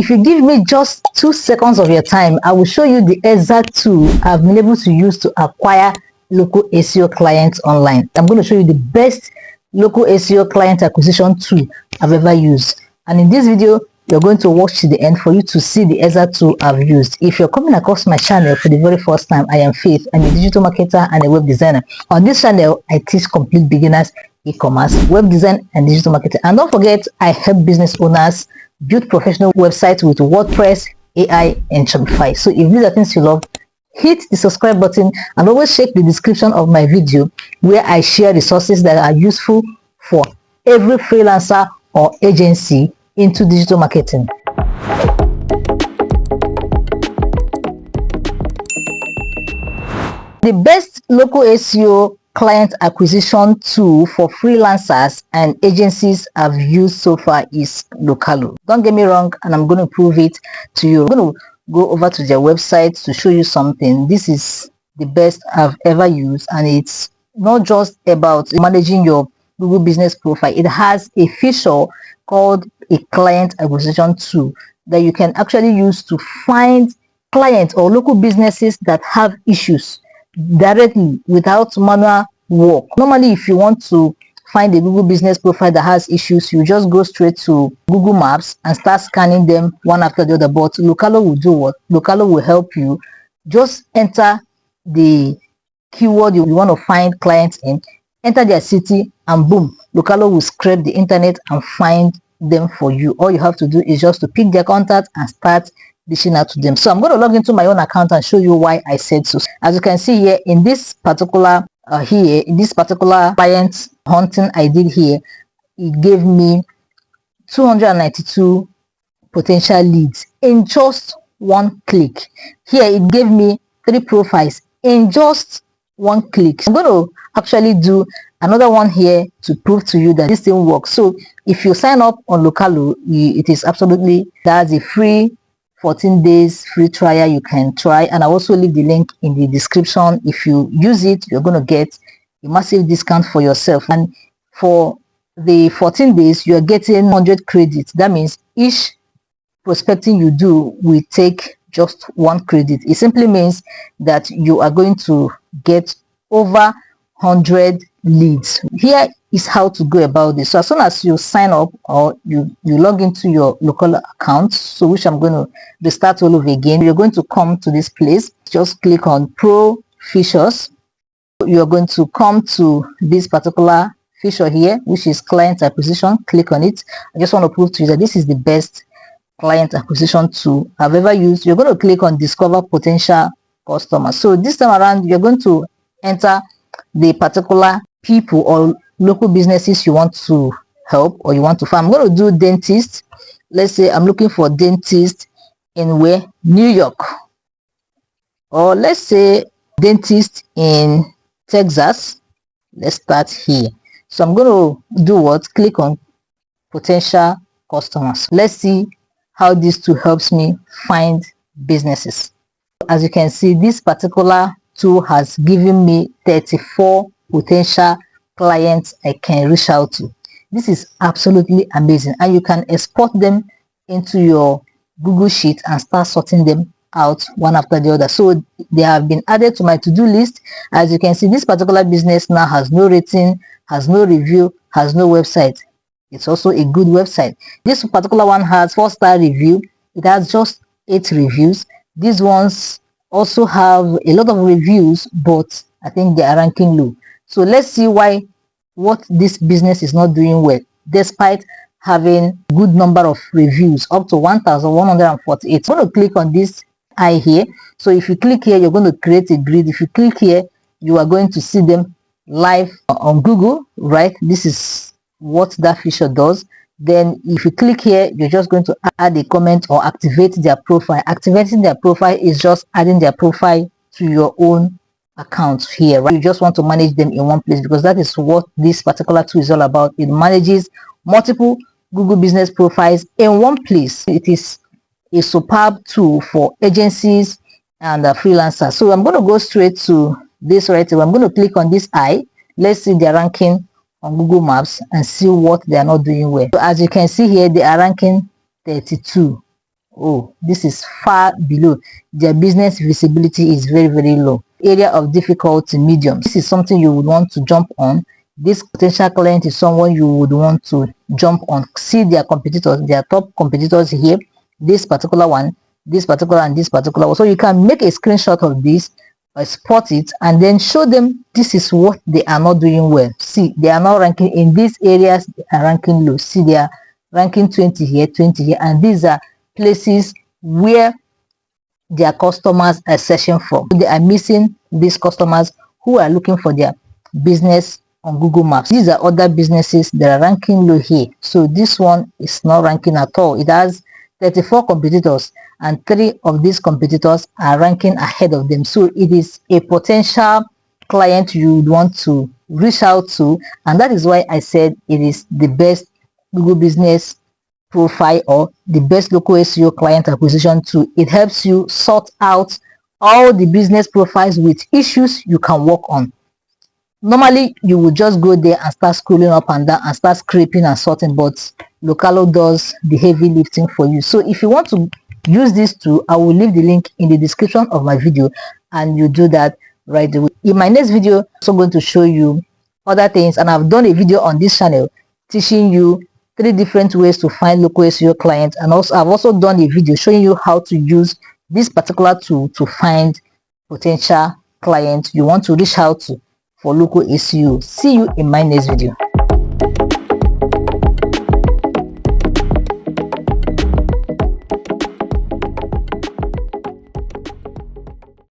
If you give me just 2 seconds of your time, I will show you the exact tool I've been able to use to acquire local SEO clients online. I'm going to show you the best local SEO client acquisition tool I've ever used. And in this video, you're going to watch to the end for you to see the exact tool I've used. If you're coming across my channel for the very first time, I am Faith. I'm a digital marketer and a web designer. On this channel, I teach complete beginners e-commerce, web design, and digital marketing. And don't forget, I help business owners build professional websites with WordPress, AI, and Shopify. So if these are things you love, hit the subscribe button and always check the description of my video where I share resources that are useful for every freelancer or agency into digital marketing. The best local SEO client acquisition tool for freelancers and agencies I've used so far is Localo. Don't get me wrong, and I'm going to prove it to you. I'm going to go over to their website to show you something. This is the best I've ever used, and it's not just about managing your Google business profile. It has a feature called a client acquisition tool that you can actually use to find clients or local businesses that have issues directly without manual work. Normally, if you want to find a Google business profile that has issues, you just go straight to Google Maps and start scanning them one after the other. But Localo will do what? Localo will help you. Just enter the keyword you want to find clients in, enter their city, and boom, Localo will scrape the internet and find them for you. All you have to do is just to pick their contact and start reaching out to them. So I'm going to log into my own account and show you why I said so. As you can see here, in this particular client hunting I did here, it gave me 292 potential leads in just one click. Here it gave me 3 profiles in just one click. I'm going to actually do another one here to prove to you that this thing works. So if you sign up on Localo, it is absolutely, that's a free 14 days free trial you can try, and I'll also leave the link in the description. If you use it, you're going to get a massive discount for yourself, and for the 14 days you're getting 100 credits. That means each prospecting you do will take just 1 credit. It simply means that you are going to get over 100 leads. Here is how to go about this. So as soon as you sign up or you log into your local account, so which I'm going to restart all over again, you're going to come to this place. Just click on Pro Features. You're going to come to this particular feature here, which is client acquisition. Click on it. I just want to prove to you that this is the best client acquisition tool I've ever used. You're going to click on Discover Potential Customers. So this time around, you're going to enter the particular people or local businesses you want to help or you want to find. I'm going to do dentist. Let's say I'm looking for dentist in where? New York. Or let's say dentist in Texas. Let's start here. So I'm going to do what? Click on potential customers. Let's see how this tool helps me find businesses. As you can see, this particular tool has given me 34 potential clients I can reach out to. This is absolutely amazing, and you can export them into your Google Sheet and start sorting them out one after the other. So they have been added to my to-do list. As you can see, this particular business now has no rating, has no review, has no website. It's also a good website. This particular one has 4-star review. It has just 8 reviews. These ones also have a lot of reviews, but I think they are ranking low. So let's see what this business is not doing well, despite having good number of reviews, up to 1,148. I'm going to click on this eye here. So if you click here, you're going to create a grid. If you click here, you are going to see them live on Google, right? This is what that feature does. Then if you click here, you're just going to add a comment or activate their profile. Activating their profile is just adding their profile to your own account here, right? You just want to manage them in one place, because that is what this particular tool is all about. It manages multiple Google business profiles in one place. It is a superb tool for agencies and freelancers. So I'm going to go straight to this right away. I'm going to click on this eye. Let's see their ranking on Google Maps and see what they are not doing well. So as you can see here, they are ranking 32. Oh, this is far below. Their business visibility is very low. Area of difficulty, medium. This is something you would want to jump on. This potential client is someone you would want to jump on. See their competitors, their top competitors here. This particular one, this particular, and this particular one. So you can make a screenshot of this, spot it, and then show them this is what they are not doing well. See, they are not ranking in these areas, they are ranking low. See, they are ranking 20 here, 20 here, and these are places where their customers are searching for. They are missing these customers who are looking for their business on Google Maps. These are other businesses that are ranking low here. So this one is not ranking at all. It has 34 competitors, and 3 of these competitors are ranking ahead of them. So it is a potential client you would want to reach out to, and that is why I said it is the best Google business profile or the best local SEO client acquisition tool. It helps you sort out all the business profiles with issues you can work on. Normally, you would just go there and start scrolling up and down and start scraping and sorting, but Localo does the heavy lifting for you. So if you want to use this tool, I will leave the link in the description of my video, and you do that right away. In my next video, I'm also going to show you other things, and I've done a video on this channel teaching you 3 different ways to find local SEO clients, and also I've also done a video showing you how to use this particular tool to find potential clients you want to reach out to for local SEO. See you in my next video.